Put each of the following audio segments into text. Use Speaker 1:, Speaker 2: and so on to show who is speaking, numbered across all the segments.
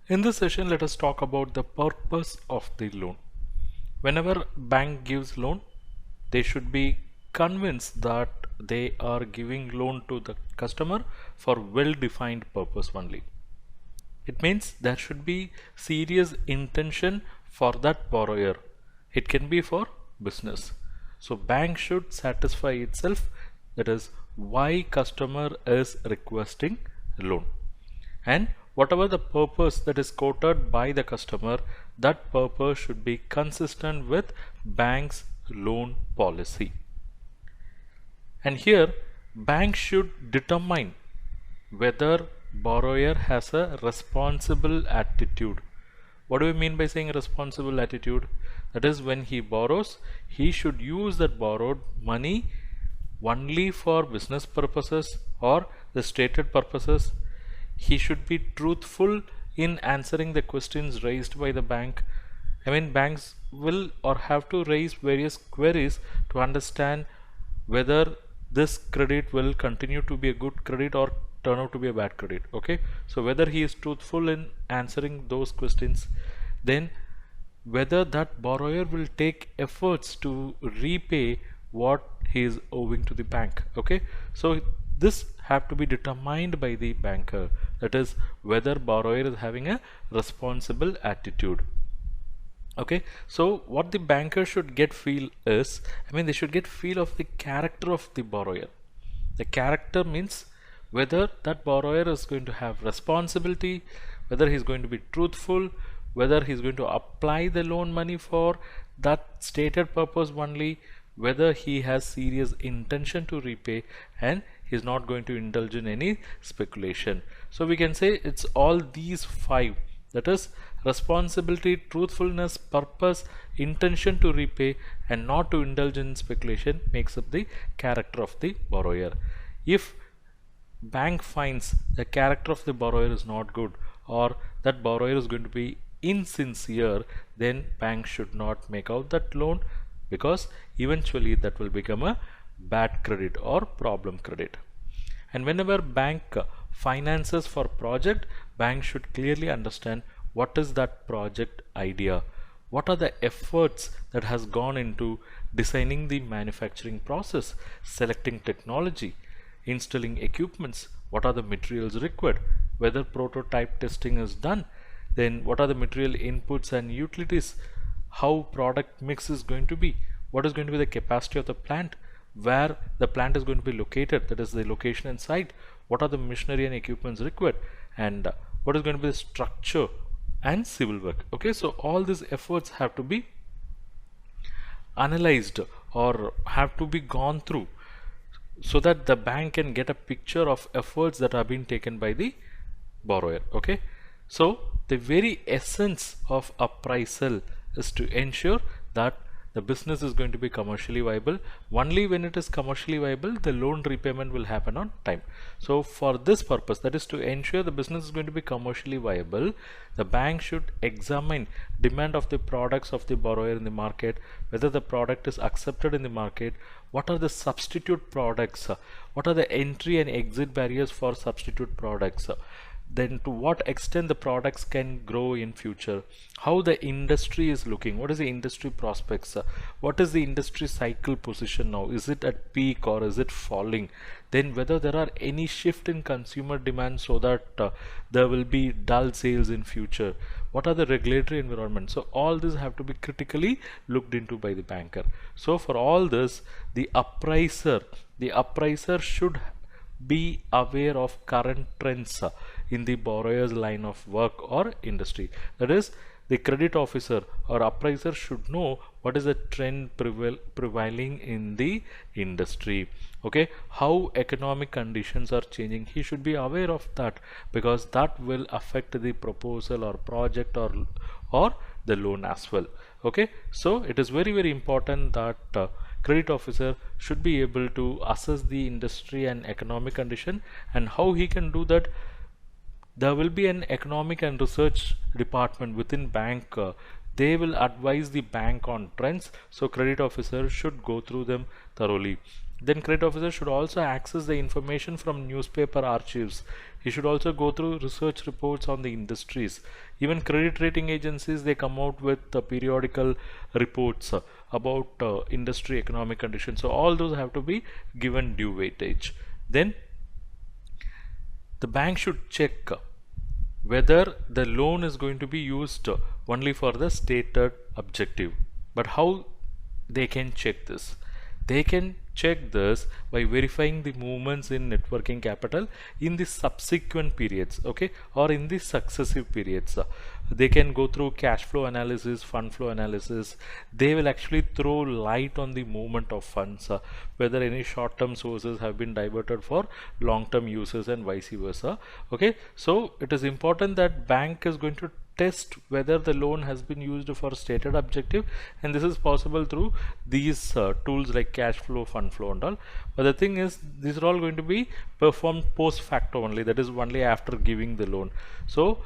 Speaker 1: In this session, let us talk about the purpose of the loan. Whenever bank gives loan, they should be convinced that they are giving loan to the customer for well-defined purpose only. It means there should be serious intention for that borrower. It can be for business. So bank should satisfy itself, that is why customer is requesting loan, and whatever the purpose that is quoted by the customer, that purpose should be consistent with bank's loan policy. And here bank should determine whether borrower has a responsible attitude. What do we mean by saying responsible attitude? That is, when he borrows, he should use that borrowed money only for business purposes or the stated purposes. He should be truthful in answering the questions raised by the bank. I mean, banks will or have to raise various queries to understand whether this credit will continue to be a good credit or turn out to be a bad credit. Okay, so whether he is truthful in answering those questions, then whether that borrower will take efforts to repay what he is owing to the bank. Okay, so this have to be determined by the banker, that is whether borrower is having a responsible attitude. Okay, so what the banker should get feel is, I mean, they should get feel of the character of the borrower. The character means whether that borrower is going to have responsibility, whether he's going to be truthful, whether he's going to apply the loan money for that stated purpose only, whether he has serious intention to repay, and he's not going to indulge in any speculation. So we can say it's all these five, that is responsibility, truthfulness, purpose, intention to repay, and not to indulge in speculation makes up the character of the borrower. If bank finds the character of the borrower is not good, or that borrower is going to be insincere, then bank should not make out that loan, because eventually that will become a bad credit or problem credit. And whenever bank finances for project, bank should clearly understand what is that project idea, what are the efforts that has gone into designing the manufacturing process, selecting technology, installing equipments, what are the materials required, whether prototype testing is done, then what are the material inputs and utilities, how product mix is going to be, what is going to be the capacity of the plant, where the plant is going to be located, that is the location and site, what are the machinery and equipments required, and what is going to be the structure and civil work. Okay, so all these efforts have to be analyzed or have to be gone through, so that the bank can get a picture of efforts that are being taken by the borrower. Okay, so the very essence of appraisal is to ensure that the business is going to be commercially viable. Only when it is commercially viable, the loan repayment will happen on time. So for this purpose, that is to ensure the business is going to be commercially viable, the bank should examine demand of the products of the borrower in the market, whether the product is accepted in the market, what are the substitute products, what are the entry and exit barriers for substitute products, then to what extent the products can grow in future, how the industry is looking, what is the industry prospects, what is the industry cycle position now, is it at peak or is it falling, then whether there are any shift in consumer demand so that there will be dull sales in future, what are the regulatory environment. So all this have to be critically looked into by the banker. So for all this, the appraiser should be aware of current trends in the borrower's line of work or industry. That is, the credit officer or appraiser should know what is the trend prevailing in the industry. Okay, how economic conditions are changing, he should be aware of that, because that will affect the proposal or project or the loan as well. Okay, so it is very important that credit officer should be able to assess the industry and economic condition. And how he can do that? There will be an economic and research department within bank. They will advise the bank on trends, so credit officer should go through them thoroughly. Then credit officer should also access the information from newspaper archives You should also go through research reports on the industries. Even credit rating agencies, they come out with periodical reports about industry economic conditions. So all those have to be given due weightage. Then the bank should check whether the loan is going to be used only for the stated objective. But how they can check this? They can check this by verifying the movements in net working capital in the subsequent periods, okay, or in the successive periods. They can go through cash flow analysis, fund flow analysis. They will actually throw light on the movement of funds, whether any short-term sources have been diverted for long-term uses and vice versa. Okay, so it is important that bank is going to test whether the loan has been used for stated objective, and this is possible through these tools like cash flow, fund flow and all. But the thing is, these are all going to be performed post facto only, that is only after giving the loan. So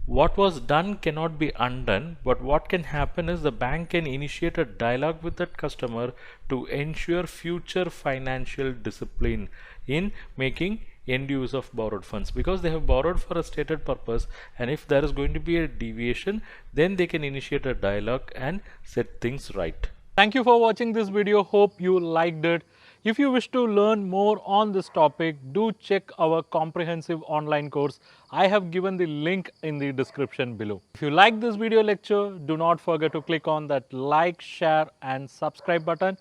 Speaker 1: what was done cannot be undone, but what can happen is the bank can initiate a dialogue with that customer to ensure future financial discipline in making end use of borrowed funds, because they have borrowed for a stated purpose, and if there is going to be a deviation, then they can initiate a dialogue and set things right.
Speaker 2: Thank you for watching this video. Hope you liked it. If you wish to learn more on this topic, do check our comprehensive online course. I have given the link in the description below. If you like this video lecture, do not forget to click on that like, share and subscribe button.